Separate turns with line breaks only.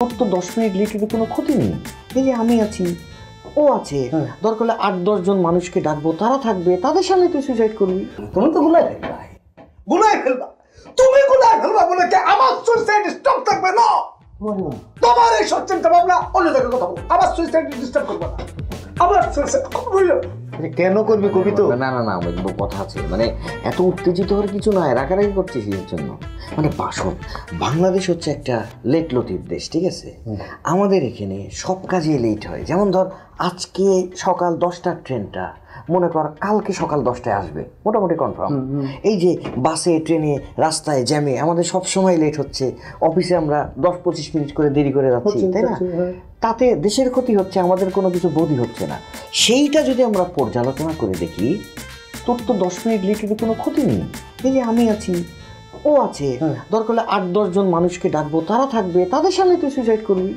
তোর তো 10 মিনিট লেটে কোনো ক্ষতি নেই। এই যে আমি আছি, ও আছে, দরকার হলে 8-10 জন মানুষকে ডাকবো, তারা থাকবে, তাদের সামনে তুই সুইসাইড করবি।
তুমি তো গুলাই ফেলবা, গুলাই ফেলবা, তুমি গুলাই ফেলবা বলে কি আমার সুইসাইড স্টপ থাকবে না? তোমার এই সব চিন্তা ভাবনা অন্য জায়গায় কথা বলো, আমার সুইসাইড ডিস্টার্ব করবে না। আমার সুইসাইড
কেন করবি কবি? তো না না না, কথা আছে, মানে এত উত্তেজিত হওয়ার কিছু নয়, রাগারাগি করছিস এর জন্য। মানে বাসন, বাংলাদেশ হচ্ছে একটা লেট লতিফ দেশ, ঠিক আছে? আমাদের এখানে সব কাজে লেট হয়। যেমন ধর, আজকে সকাল 10টার ট্রেনটা মনে কর কালকে সকাল 10টায় আসবে, মোটামুটি কনফার্ম। এই যে বাসে, ট্রেনে, রাস্তায়, জ্যামে আমাদের সব সময় লেট হচ্ছে। অফিসে আমরা 10-25 মিনিট করে দেরি করে যাচ্ছি, তাই না? তাতে দেশের ক্ষতি হচ্ছে, আমাদের কোনো কিছু বোধই হচ্ছে না। সেইটা যদি আমরা পর্যালোচনা করে দেখি, তোর তো 10 মিনিট লেটে কোনো ক্ষতি নেই। এই যে আমি আছি, ও আছে, দরকার হলে 8-10 জন মানুষকে ডাকবো, তারা থাকবে, তাদের সামনে তুই সুইসাইড করবি।